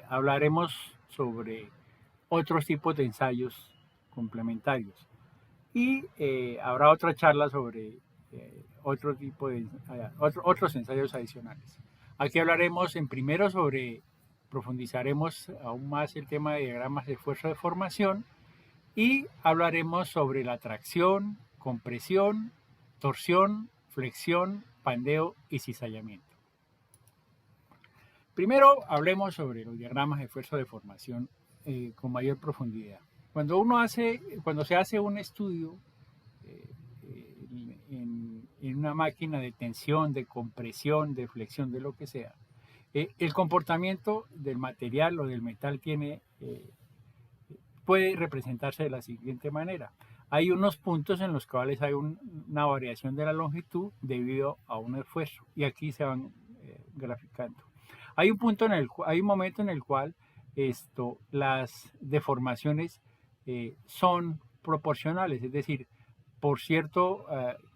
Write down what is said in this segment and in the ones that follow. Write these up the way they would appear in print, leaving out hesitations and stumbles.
hablaremos sobre otros tipos de ensayos complementarios y habrá otra charla sobre otro tipo de otros ensayos adicionales. Aquí hablaremos en primero profundizaremos aún más el tema de diagramas de esfuerzo de formación y hablaremos sobre la tracción, compresión, torsión, flexión, pandeo y cizallamiento. Primero hablemos sobre los diagramas de esfuerzo de formación con mayor profundidad. Cuando se hace un estudio en una máquina de tensión, de compresión, de flexión, de lo que sea, el comportamiento del material o del metal puede representarse de la siguiente manera. Hay unos puntos en los cuales hay una variación de la longitud debido a un esfuerzo y aquí se van graficando. Hay un momento en el cual las deformaciones son proporcionales, es decir, por cierta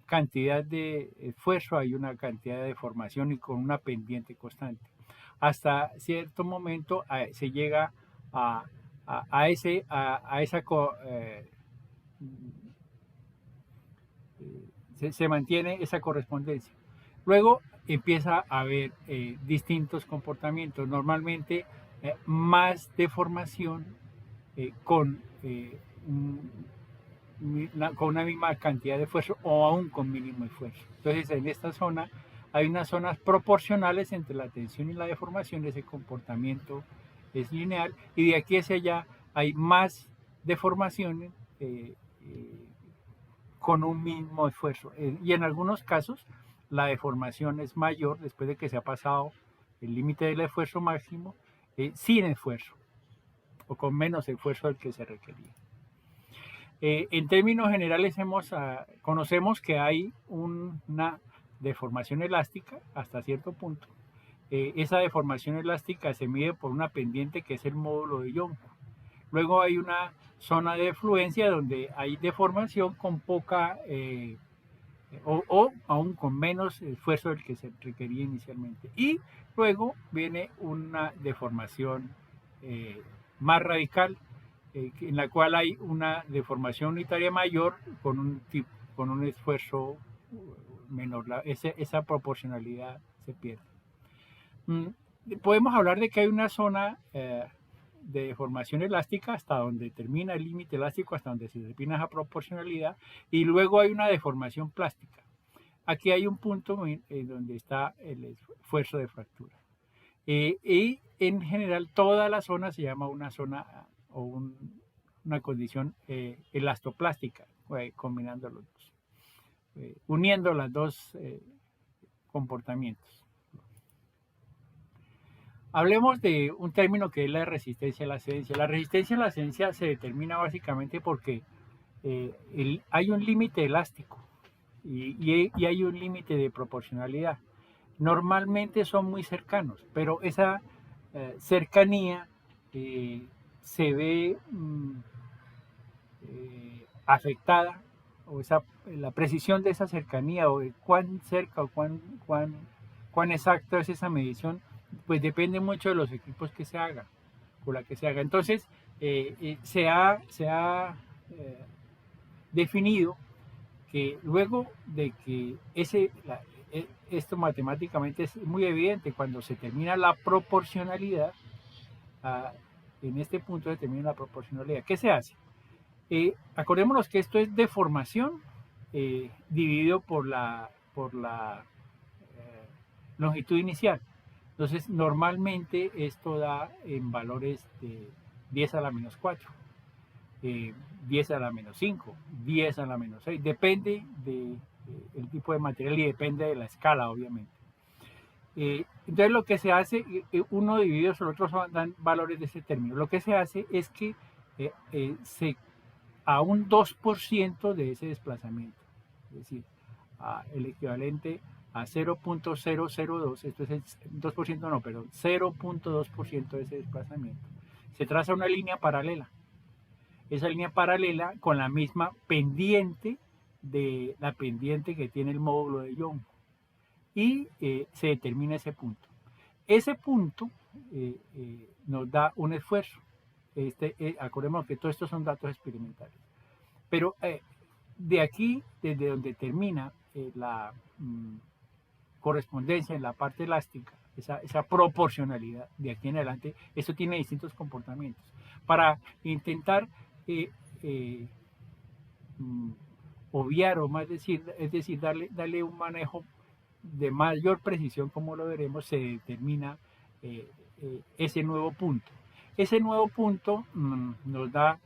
cantidad de esfuerzo hay una cantidad de deformación y con una pendiente constante. Hasta cierto momento se llega se mantiene esa correspondencia. Luego empieza a haber distintos comportamientos, normalmente más deformación con una misma cantidad de esfuerzo o aún con mínimo esfuerzo. Entonces en esta zona hay unas zonas proporcionales entre la tensión y la deformación, ese comportamiento es lineal y de aquí hacia allá hay más deformaciones con un mismo esfuerzo. Y en algunos casos la deformación es mayor después de que se ha pasado el límite del esfuerzo máximo sin esfuerzo o con menos esfuerzo del que se requería. En términos generales conocemos que hay una deformación elástica hasta cierto punto. Esa deformación elástica se mide por una pendiente que es el módulo de Young. Luego hay una zona de fluencia donde hay deformación con poca o aún con menos esfuerzo del que se requería inicialmente. Y luego viene una deformación más radical, en la cual hay una deformación unitaria mayor con un esfuerzo menor. Esa proporcionalidad se pierde. Podemos hablar de que hay una zona de deformación elástica hasta donde termina el límite elástico, hasta donde se define esa proporcionalidad, y luego hay una deformación plástica. Aquí hay un punto donde está el esfuerzo de fractura. Y en general toda la zona se llama una zona o una condición elastoplástica, combinando los dos, uniendo los dos comportamientos. Hablemos de un término que es la resistencia a la cedencia. La resistencia a la cedencia se determina básicamente porque hay un límite elástico y hay un límite de proporcionalidad. Normalmente son muy cercanos, pero esa cercanía se ve afectada, o la precisión de esa cercanía, o de cuán cerca o cuán exacta es esa medición, pues depende mucho de los equipos que se haga, o la que se haga. Entonces, se ha definido que luego de que esto matemáticamente es muy evidente, cuando se termina la proporcionalidad, en este punto se termina la proporcionalidad. ¿Qué se hace? Acordémonos que esto es deformación dividido por la longitud inicial. Entonces, normalmente esto da en valores de 10 a la menos 4, 10 a la menos 5, 10 a la menos 6. Depende del tipo de material y depende de la escala, obviamente. Entonces, lo que se hace, uno dividido sobre otro dan valores de ese término. Lo que se hace es que a un 2% de ese desplazamiento, es decir, el equivalente a 0.002, esto es el 2% no, perdón, 0.2% de ese desplazamiento. Se traza una línea paralela. Esa línea paralela con la misma pendiente de la pendiente que tiene el módulo de Young. Y se determina ese punto. Ese punto nos da un esfuerzo. Acordemos que todos estos son datos experimentales. Pero de aquí, desde donde termina la correspondencia en la parte elástica, esa proporcionalidad, de aquí en adelante, esto tiene distintos comportamientos. Para intentar obviar, o más decir, es decir, darle un manejo de mayor precisión, como lo veremos, se determina ese nuevo punto. Ese nuevo punto nos da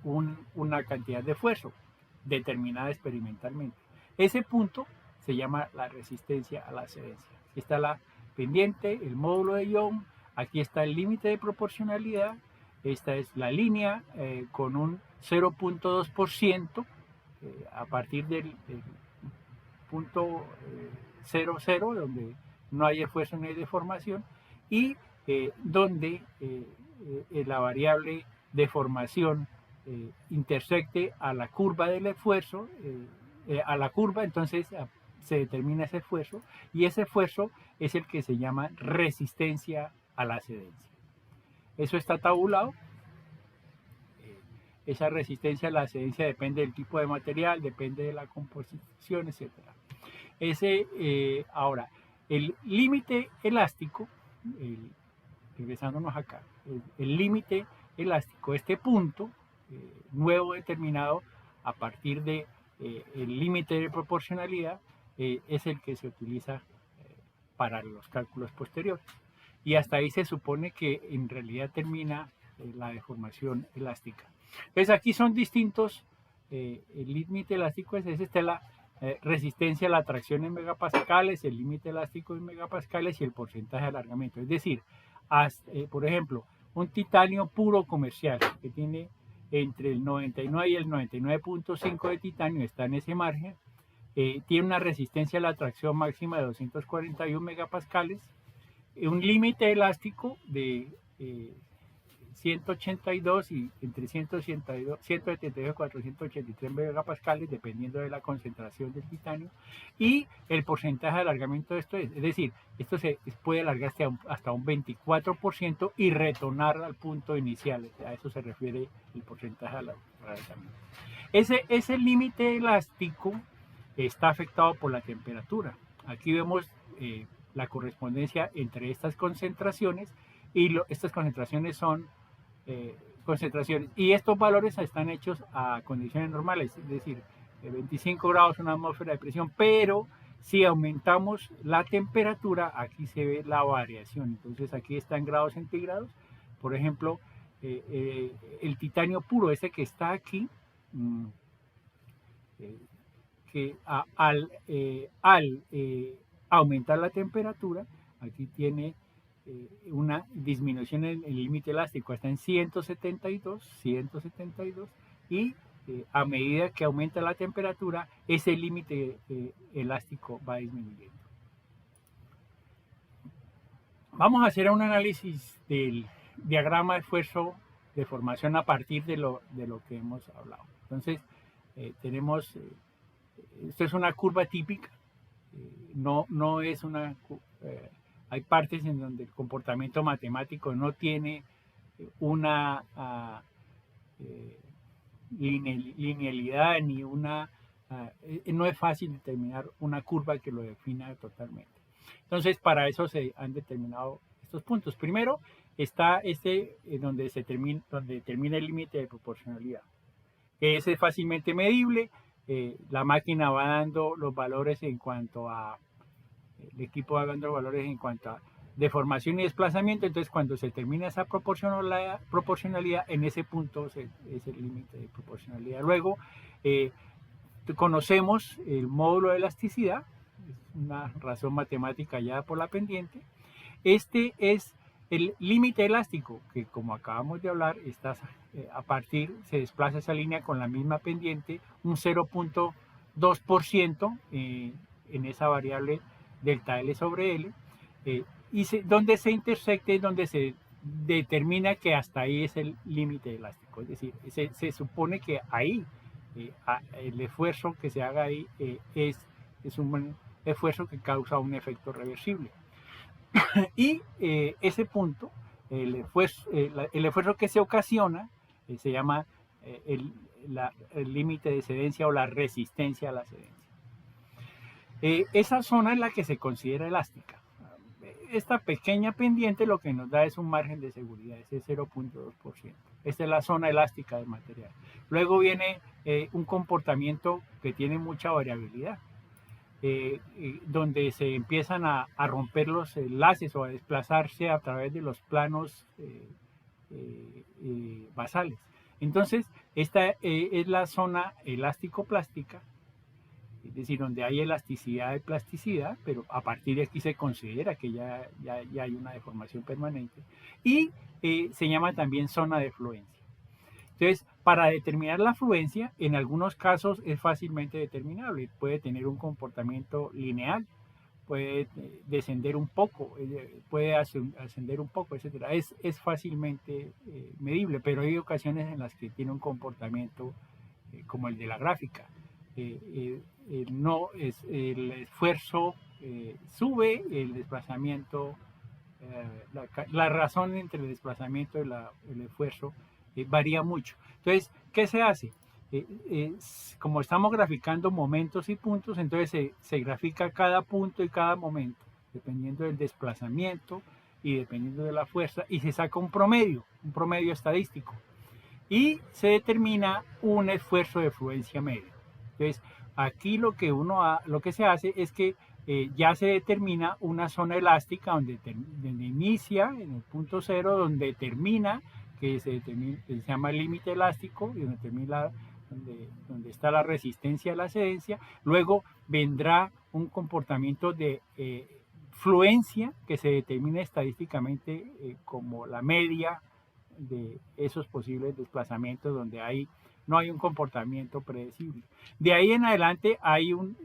una cantidad de esfuerzo determinada experimentalmente. Ese punto se llama la resistencia a la excedencia. Aquí está la pendiente, el módulo de Young, aquí está el límite de proporcionalidad, esta es la línea con un 0.2% a partir del punto 00, donde no hay esfuerzo ni hay deformación, y donde la variable deformación intersecte a la curva del esfuerzo, a la curva, entonces se determina ese esfuerzo, y ese esfuerzo es el que se llama resistencia a la excedencia. Eso está tabulado. Esa resistencia a la excedencia depende del tipo de material, depende de la composición, etc. Ahora, el límite elástico, regresándonos acá, el límite elástico, este punto nuevo determinado a partir de el límite de proporcionalidad, es el que se utiliza para los cálculos posteriores. Y hasta ahí se supone que en realidad termina la deformación elástica. Entonces aquí son distintos, el límite elástico es ese, está la resistencia a la tracción en megapascales, el límite elástico en megapascales y el porcentaje de alargamiento. Es decir, por ejemplo, un titanio puro comercial que tiene entre el 99 y el 99.5 de titanio, está en ese margen, tiene una resistencia a la tracción máxima de 241 megapascales, un límite elástico de 182 y entre 172, 172 y 483 megapascales, dependiendo de la concentración del titanio, y el porcentaje de alargamiento de esto es decir, esto se puede alargarse hasta un 24% y retornar al punto inicial. A eso se refiere el porcentaje de alargamiento. Ese límite elástico está afectado por la temperatura. Aquí vemos la correspondencia entre estas concentraciones, y estas concentraciones son concentraciones, y estos valores están hechos a condiciones normales, es decir, 25 grados una atmósfera de presión, pero si aumentamos la temperatura, aquí se ve la variación. Entonces aquí está en grados centígrados. Por ejemplo, el titanio puro, ese que está aquí, que al aumentar la temperatura, aquí tiene una disminución en el límite elástico, está en 172, y a medida que aumenta la temperatura, ese límite elástico va disminuyendo. Vamos a hacer un análisis del diagrama de esfuerzo de formación a partir de lo que hemos hablado. Entonces, tenemos, esto es una curva típica, no es una... hay partes en donde el comportamiento matemático no tiene una linealidad ni una... no es fácil determinar una curva que lo defina totalmente. Entonces, para eso se han determinado estos puntos. Primero está donde termina el límite de proporcionalidad. Ese es fácilmente medible. La máquina va dando los valores en cuanto a... el equipo va dando valores en cuanto a deformación y desplazamiento. Entonces, cuando se termina esa proporcionalidad, en ese punto es el límite de proporcionalidad. Luego, conocemos el módulo de elasticidad, es una razón matemática hallada por la pendiente. Este es el límite elástico, que como acabamos de hablar, se desplaza esa línea con la misma pendiente, un 0.2% en esa variable delta L sobre L, y donde se intersecte, donde se determina que hasta ahí es el límite elástico. Es decir, se supone que ahí el esfuerzo que se haga ahí es un esfuerzo que causa un efecto reversible. Y ese punto, el esfuerzo que se ocasiona, se llama el límite de cedencia o la resistencia a la cedencia. Esa zona es la que se considera elástica. Esta pequeña pendiente lo que nos da es un margen de seguridad, ese 0.2%. Esta es la zona elástica del material. Luego viene un comportamiento que tiene mucha variabilidad, donde se empiezan a romper los enlaces o a desplazarse a través de los planos basales. Entonces, esta es la zona elástico-plástica, es decir, donde hay elasticidad y plasticidad, pero a partir de aquí se considera que ya hay una deformación permanente, y se llama también zona de fluencia. Entonces, para determinar la fluencia, en algunos casos es fácilmente determinable, puede tener un comportamiento lineal, puede descender un poco, puede ascender un poco, etc. Es fácilmente medible, pero hay ocasiones en las que tiene un comportamiento como el de la gráfica. No es el esfuerzo sube, el desplazamiento, la razón entre el desplazamiento y el esfuerzo varía mucho. Entonces, ¿qué se hace? Como estamos graficando momentos y puntos, entonces se grafica cada punto y cada momento, dependiendo del desplazamiento y dependiendo de la fuerza, y se saca un promedio estadístico, y se determina un esfuerzo de fluencia media. Entonces, aquí lo que se hace es que ya se determina una zona elástica donde inicia en el punto cero, donde termina, que se llama el límite elástico, y donde termina, donde está la resistencia a la cedencia. Luego vendrá un comportamiento de fluencia que se determina estadísticamente como la media de esos posibles desplazamientos donde no hay un comportamiento predecible. De ahí en adelante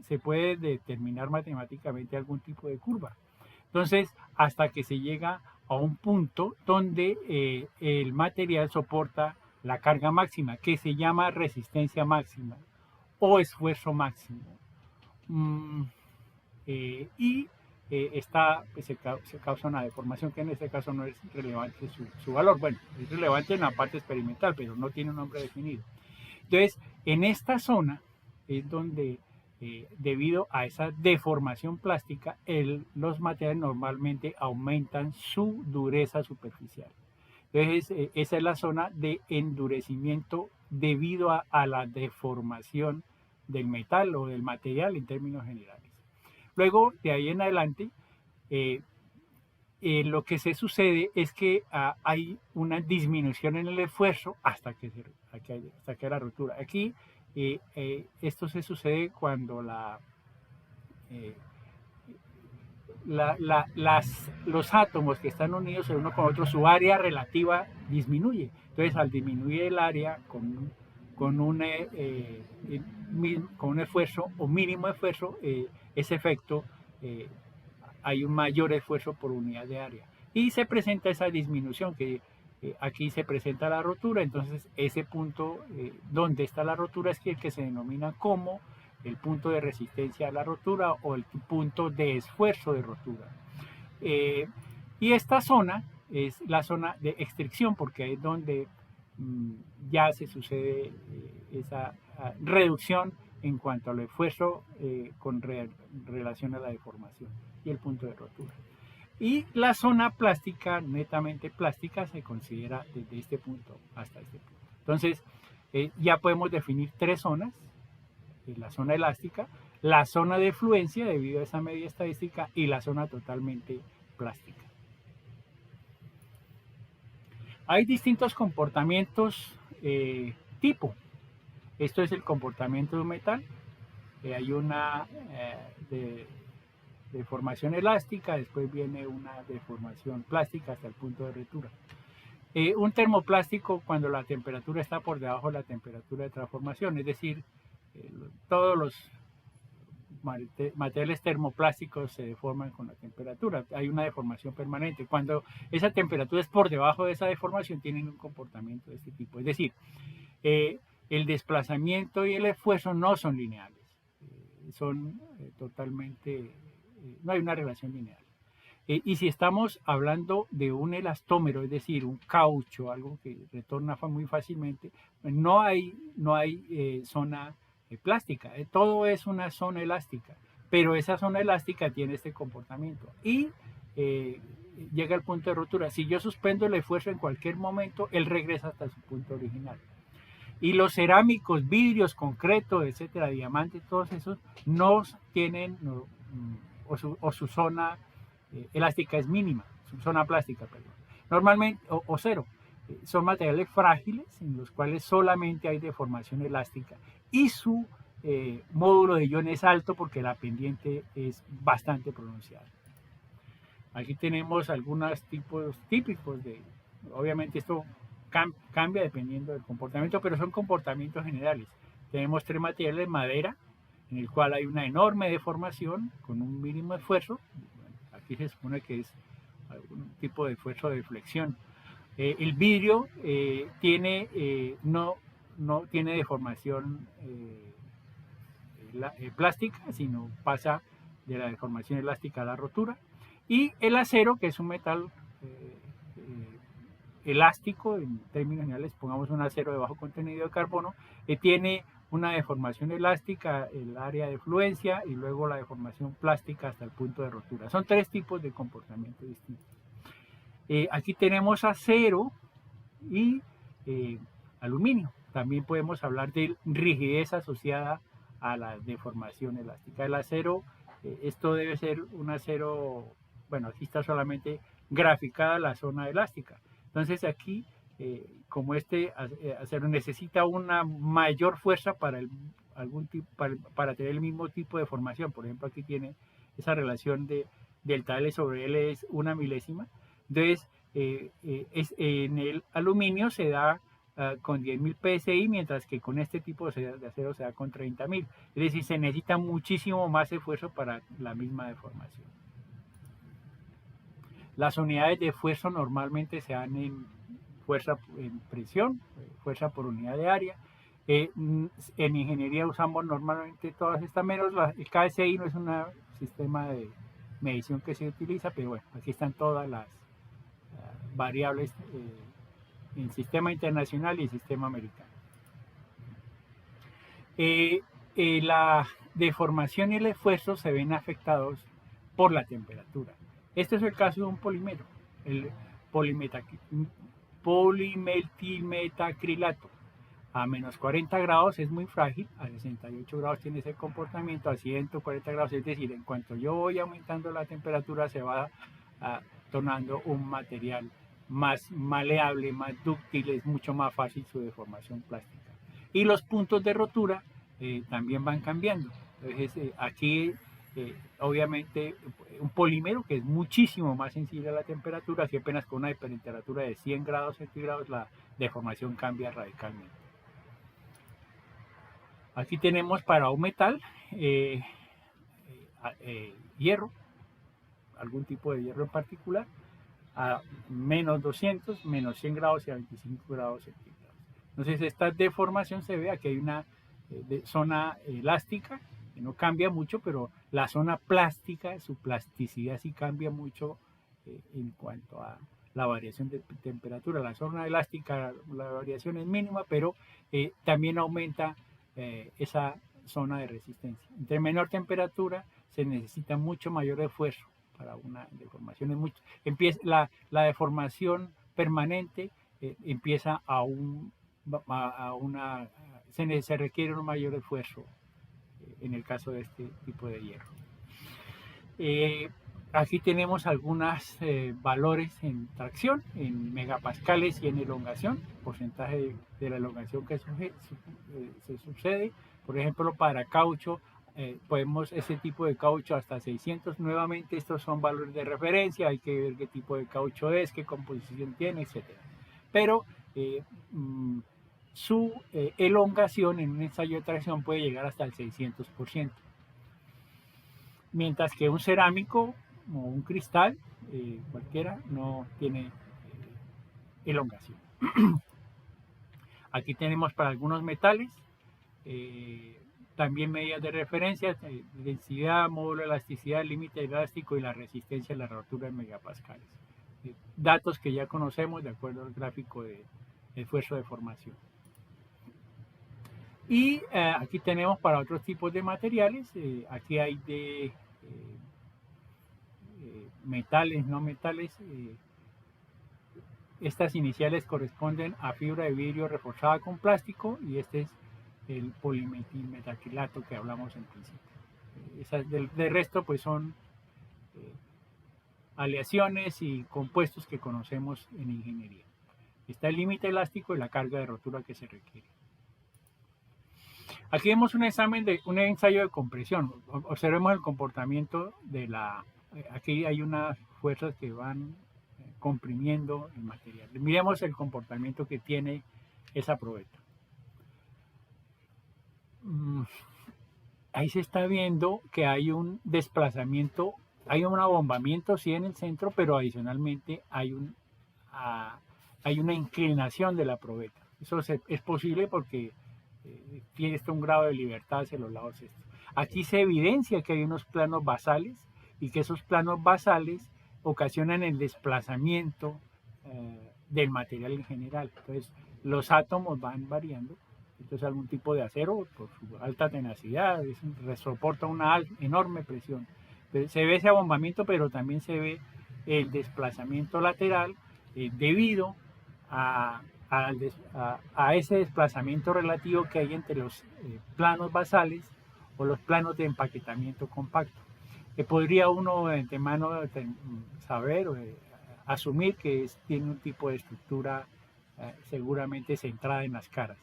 se puede determinar matemáticamente algún tipo de curva. Entonces, hasta que se llega a un punto donde el material soporta la carga máxima, que se llama resistencia máxima o esfuerzo máximo. Se causa una deformación que en este caso no es relevante su valor. Bueno, es relevante en la parte experimental, pero no tiene un nombre definido. Entonces, en esta zona es donde, debido a esa deformación plástica, los materiales normalmente aumentan su dureza superficial. Entonces, esa es la zona de endurecimiento debido a la deformación del metal o del material en términos generales. Luego, de ahí en adelante, lo que se sucede es que hay una disminución en el esfuerzo hasta que hay la rotura. Aquí, esto se sucede cuando los átomos que están unidos el uno con otro, su área relativa disminuye. Entonces, al disminuir el área con un esfuerzo o mínimo esfuerzo, ese efecto, hay un mayor esfuerzo por unidad de área. Y se presenta esa disminución que aquí se presenta la rotura. Entonces, ese punto donde está la rotura es el que se denomina como el punto de resistencia a la rotura o el punto de esfuerzo de rotura. Y esta zona es la zona de extracción, porque es donde ya se sucede esa reducción en cuanto al esfuerzo con relación a la deformación y el punto de rotura. Y la zona plástica, netamente plástica, se considera desde este punto hasta este punto. Entonces, ya podemos definir tres zonas: la zona elástica, la zona de fluencia debido a esa media estadística y la zona totalmente plástica. Hay distintos comportamientos tipo. Esto es el comportamiento de un metal. Hay una deformación elástica, después viene una deformación plástica hasta el punto de rotura. Un termoplástico cuando la temperatura está por debajo de la temperatura de transformación, es decir, todos los materiales termoplásticos se deforman con la temperatura, hay una deformación permanente. Cuando esa temperatura es por debajo de esa deformación, tienen un comportamiento de este tipo, es decir, el desplazamiento y el esfuerzo no son lineales, son totalmente, no hay una relación lineal. Y si estamos hablando de un elastómero, es decir, un caucho, algo que retorna muy fácilmente, no hay zona plástica, todo es una zona elástica, pero esa zona elástica tiene este comportamiento y eh, llega al punto de rotura. Si yo suspendo el esfuerzo en cualquier momento, él regresa hasta su punto original. Y los cerámicos, vidrios, concreto, etcétera, diamantes, todos esos no tienen, o su zona elástica es mínima, su zona plástica, perdón. Normalmente, o cero. Son materiales frágiles en los cuales solamente hay deformación elástica y su módulo de ion es alto porque la pendiente es bastante pronunciada. Aquí tenemos algunos tipos típicos de, obviamente esto cambia dependiendo del comportamiento, pero son comportamientos generales. Tenemos 3 materiales de madera, en el cual hay una enorme deformación con un mínimo esfuerzo. Aquí se supone que es algún tipo de esfuerzo de flexión. El vidrio no tiene deformación plástica, sino pasa de la deformación elástica a la rotura. Y el acero, que es un metal elástico, en términos generales, pongamos un acero de bajo contenido de carbono, tiene una deformación elástica, el área de fluencia y luego la deformación plástica hasta el punto de rotura. Son 3 tipos de comportamiento distintos. Aquí tenemos acero y aluminio. También podemos hablar de rigidez asociada a la deformación elástica. El acero, esto debe ser un acero, bueno, aquí está solamente graficada la zona elástica. Entonces aquí, como este acero necesita una mayor fuerza para, para tener el mismo tipo de formación, por ejemplo aquí tiene esa relación de delta L sobre L es 1 milésima, entonces en el aluminio se da con 10.000 psi, mientras que con este tipo de acero se da con 30.000. Es decir, se necesita muchísimo más esfuerzo para la misma deformación. Las unidades de esfuerzo normalmente se dan en fuerza en presión, fuerza por unidad de área. En ingeniería usamos normalmente todas estas, menos el KSI no es un sistema de medición que se utiliza, pero bueno, aquí están todas las variables en sistema internacional y en sistema americano. La deformación y el esfuerzo se ven afectados por la temperatura. Este es el caso de un polímero, el polimetilmetacrilato. A menos 40 grados es muy frágil, a 68 grados tiene ese comportamiento, a 140 grados, es decir, en cuanto yo voy aumentando la temperatura se va tornando un material más maleable, más dúctil, es mucho más fácil su deformación plástica. Y los puntos de rotura también van cambiando. Entonces aquí obviamente un polímero que es muchísimo más sensible a la temperatura, si apenas con una temperatura de 100 grados centígrados la deformación cambia radicalmente. Aquí tenemos para un metal hierro, algún tipo de hierro en particular, a menos 200, menos 100 grados y a 25 grados centígrados. Entonces esta deformación se ve, aquí hay una zona elástica que no cambia mucho, pero la zona plástica, su plasticidad sí cambia mucho en cuanto a la variación de temperatura. La zona elástica, la variación es mínima, pero también aumenta esa zona de resistencia. Entre menor temperatura se necesita mucho mayor esfuerzo para una deformación. Empieza la deformación permanente empieza se requiere un mayor esfuerzo en el caso de este tipo de hierro. Aquí tenemos algunos valores en tracción, en megapascales y en elongación, porcentaje de la elongación que se sucede. Por ejemplo, para caucho, podemos ese tipo de caucho hasta 600. Nuevamente, estos son valores de referencia, hay que ver qué tipo de caucho es, qué composición tiene, etc. Pero su elongación en un ensayo de tracción puede llegar hasta el 600%. Mientras que un cerámico o un cristal, cualquiera, no tiene elongación. Aquí tenemos para algunos metales también medidas de referencia, densidad, módulo de elasticidad, límite elástico y la resistencia a la rotura en megapascales. Datos que ya conocemos de acuerdo al gráfico de esfuerzo de formación. Y aquí tenemos para otros tipos de materiales, aquí hay de metales, no metales. Estas iniciales corresponden a fibra de vidrio reforzada con plástico y este es el polimetilmetacrilato que hablamos en principio. De resto pues son aleaciones y compuestos que conocemos en ingeniería. Está el límite elástico y la carga de rotura que se requiere. Aquí vemos un ensayo de compresión. Observemos el comportamiento de la... Aquí hay unas fuerzas que van comprimiendo el material. Miremos el comportamiento que tiene esa probeta. Ahí se está viendo que hay un desplazamiento, hay un abombamiento sí en el centro, pero adicionalmente hay una inclinación de la probeta. Eso es posible porque tiene un grado de libertad hacia los lados estos. Aquí se evidencia que hay unos planos basales y que esos planos basales ocasionan el desplazamiento del material en general. Entonces, los átomos van variando. Entonces, algún tipo de acero, por su alta tenacidad, soporta una enorme presión. Entonces, se ve ese abombamiento, pero también se ve el desplazamiento lateral debido a ese desplazamiento relativo que hay entre los planos basales o los planos de empaquetamiento compacto. Podría uno de antemano saber o asumir que tiene un tipo de estructura seguramente centrada en las caras.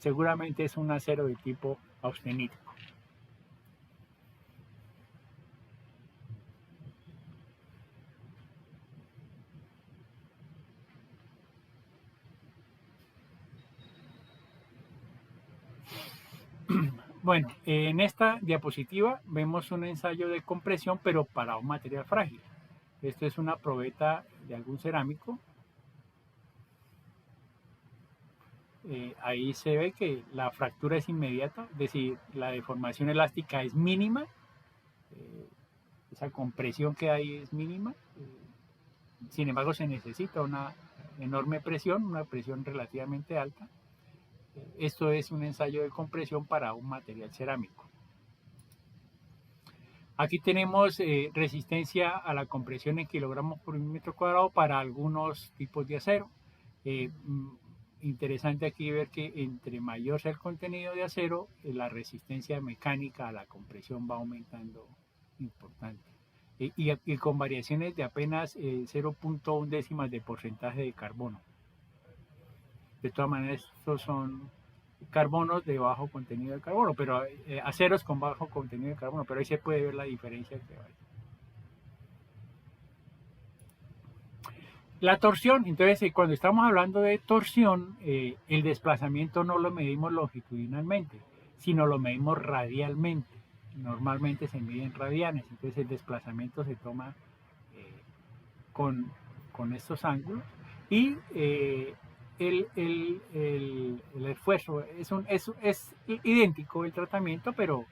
Seguramente es un acero de tipo austenítico. Bueno, en esta diapositiva vemos un ensayo de compresión, pero para un material frágil. Esto es una probeta de algún cerámico. Ahí se ve que la fractura es inmediata, es decir, la deformación elástica es mínima. Esa compresión que hay es mínima. Sin embargo, se necesita una enorme presión, una presión relativamente alta. Esto es un ensayo de compresión para un material cerámico. Aquí tenemos resistencia a la compresión en kilogramos por milímetro cuadrado para algunos tipos de acero. Interesante aquí ver que entre mayor sea el contenido de acero, la resistencia mecánica a la compresión va aumentando importante. Y con variaciones de apenas 0.1 décimas de porcentaje de carbono. De todas maneras, estos son carbonos de bajo contenido de carbono, pero aceros con bajo contenido de carbono, pero ahí se puede ver la diferencia que hay. La torsión, entonces cuando estamos hablando de torsión, el desplazamiento no lo medimos longitudinalmente, sino lo medimos radialmente. Normalmente se mide en radianes, entonces el desplazamiento se toma con estos ángulos y el esfuerzo es idéntico el tratamiento, pero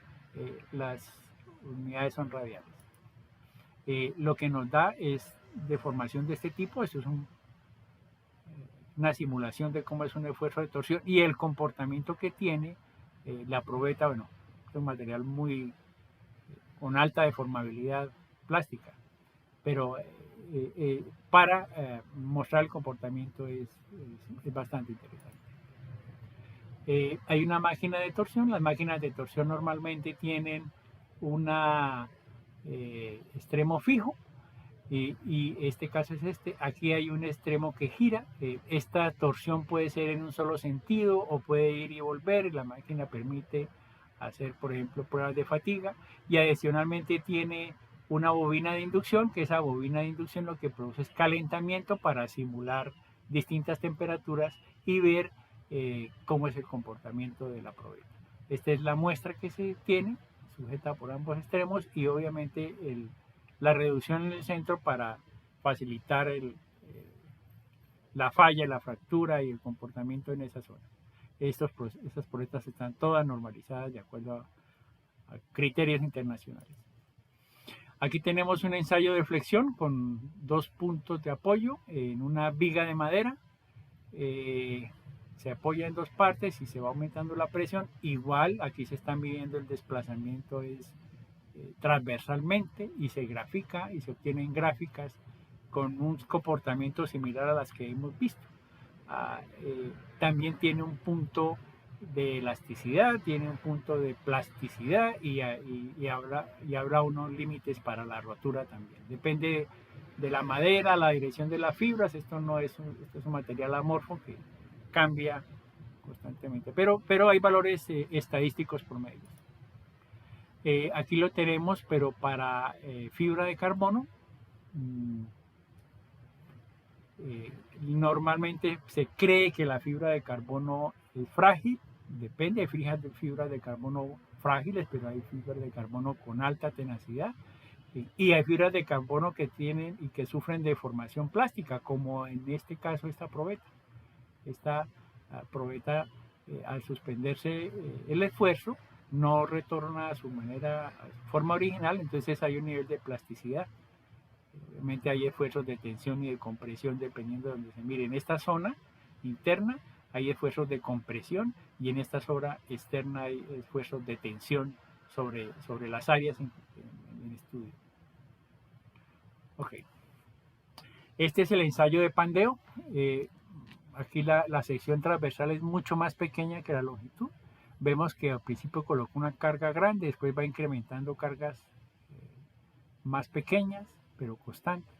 las unidades son radiales. Lo que nos da es deformación de este tipo. Esto es una simulación de cómo es un esfuerzo de torsión y el comportamiento que tiene la probeta. Bueno, es un material con alta deformabilidad plástica, pero para mostrar el comportamiento es bastante interesante. Hay una máquina de torsión. Las máquinas de torsión normalmente tienen un extremo fijo y este caso es este. Aquí hay un extremo que gira. Esta torsión puede ser en un solo sentido o puede ir y volver. La máquina permite hacer, por ejemplo, pruebas de fatiga, y adicionalmente tiene una bobina de inducción, que esa bobina de inducción lo que produce es calentamiento para simular distintas temperaturas y ver cómo es el comportamiento de la probeta. Esta es la muestra que se tiene, sujeta por ambos extremos, y obviamente la reducción en el centro para facilitar la falla, la fractura y el comportamiento en esa zona. estas probetas están todas normalizadas de acuerdo a criterios internacionales. Aquí tenemos un ensayo de flexión con 2 puntos de apoyo en una viga de madera. Se apoya en 2 partes y se va aumentando la presión. Igual aquí se está midiendo el desplazamiento transversalmente y se grafica y se obtienen gráficas con un comportamiento similar a las que hemos visto. También tiene un punto de elasticidad, tiene un punto de plasticidad y habrá unos límites para la rotura también. Depende de la madera, la dirección de las fibras. Esto es un material amorfo que cambia constantemente, pero hay valores estadísticos promedios. Aquí lo tenemos, pero para fibra de carbono. Normalmente se cree que la fibra de carbono es frágil, depende, hay fibras de carbono frágiles, pero hay fibras de carbono con alta tenacidad y hay fibras de carbono que tienen y que sufren deformación plástica, como en este caso esta probeta. Esta probeta, al suspenderse el esfuerzo, no retorna a su forma original, entonces hay un nivel de plasticidad. Obviamente hay esfuerzos de tensión y de compresión dependiendo de donde se mire. En esta zona interna hay esfuerzos de compresión y en esta zona externa hay esfuerzos de tensión sobre las áreas en estudio. Okay. Este es el ensayo de Pandeo. Aquí la sección transversal es mucho más pequeña que la longitud. Vemos que al principio colocó una carga grande, después va incrementando cargas más pequeñas pero constantes,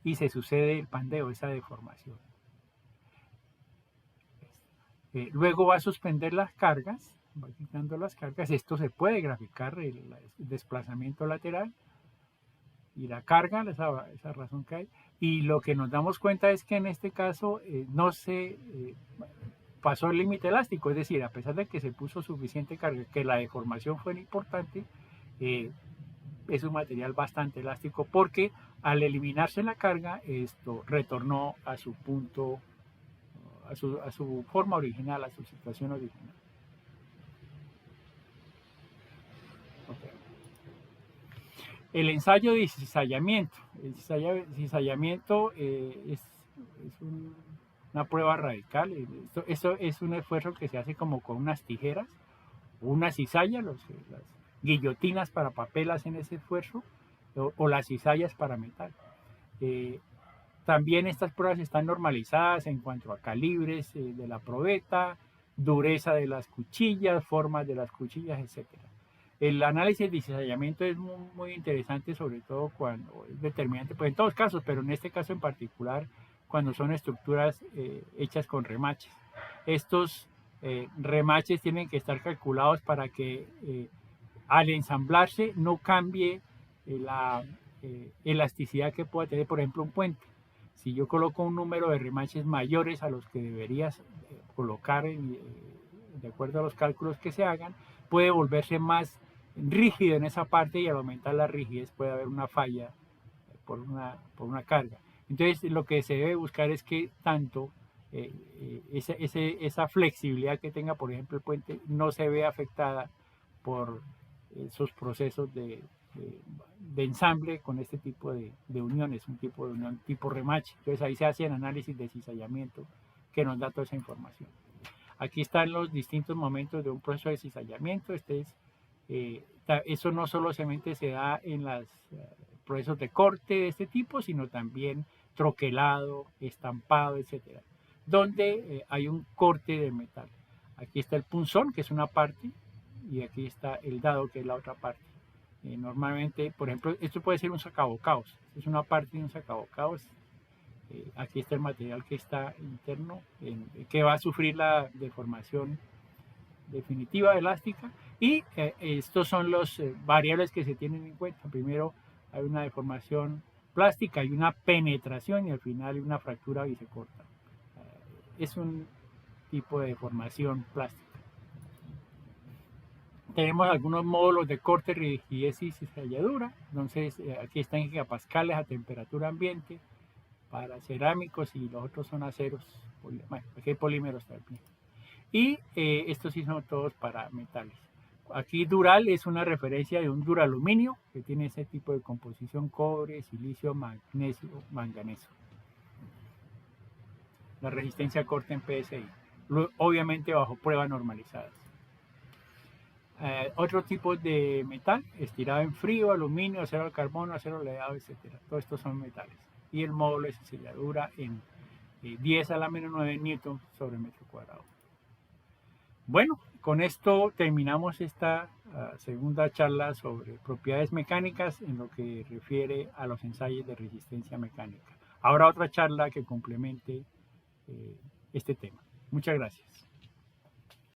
y se sucede el pandeo, esa deformación. Luego va a suspender las cargas, va quitando las cargas. Esto se puede graficar, el desplazamiento lateral y la carga, esa razón que hay. Y lo que nos damos cuenta es que en este caso no se pasó el límite elástico, es decir, a pesar de que se puso suficiente carga, que la deformación fue importante, es un material bastante elástico porque al eliminarse la carga, esto retornó a su punto, a su forma original, a su situación original. Okay. El ensayo de cizallamiento. El cizallamiento es una prueba radical. Esto es un esfuerzo que se hace como con unas tijeras o una cizalla, las guillotinas para papel hacen ese esfuerzo, o las cizallas para metal. También estas pruebas están normalizadas en cuanto a calibres de la probeta, dureza de las cuchillas, formas de las cuchillas, etc. El análisis de cizallamiento es muy interesante, sobre todo cuando es determinante, pues en todos casos, pero en este caso en particular, cuando son estructuras hechas con remaches. Estos remaches tienen que estar calculados para que al ensamblarse no cambie la elasticidad que pueda tener, por ejemplo, un puente. Si yo coloco un número de remaches mayores a los que deberías colocar de acuerdo a los cálculos que se hagan, puede volverse más rígido en esa parte y al aumentar la rigidez puede haber una falla por una carga. Entonces lo que se debe buscar es que tanto esa flexibilidad que tenga, por ejemplo, el puente no se vea afectada por esos procesos de ensamble con este tipo de uniones, un tipo de unión tipo remache. Entonces ahí se hacen análisis de cizallamiento que nos da toda esa información. Aquí están los distintos momentos de un proceso de cizallamiento. Eso no solamente se da en los procesos de corte de este tipo, sino también troquelado, estampado, etcétera, donde hay un corte de metal. Aquí está el punzón, que es una parte, y aquí está el dado, que es la otra parte. Normalmente, por ejemplo, esto puede ser un sacabocados. Es una parte de un sacabocados. Aquí está el material que está interno, que va a sufrir la deformación definitiva elástica. Y estos son los variables que se tienen en cuenta. Primero hay una deformación plástica, hay una penetración y al final hay una fractura bisecorta. Es un tipo de deformación plástica. Tenemos algunos módulos de corte, rigidez y cizalladura. Entonces aquí están en gigapascales a temperatura ambiente para cerámicos y los otros son aceros. Bueno, aquí hay polímeros también. Y estos sí son todos para metales. Aquí Dural es una referencia de un duraluminio que tiene ese tipo de composición: cobre, silicio, magnesio, manganeso. La resistencia corta en PSI, obviamente bajo pruebas normalizadas. Otro tipo de metal: estirado en frío, aluminio, acero de carbono, acero leado, etc. Todos estos son metales. Y el módulo de selladura en 10 a la menos 9 newton sobre metro cuadrado. Bueno, con esto terminamos esta segunda charla sobre propiedades mecánicas en lo que refiere a los ensayos de resistencia mecánica. Habrá otra charla que complemente este tema. Muchas gracias.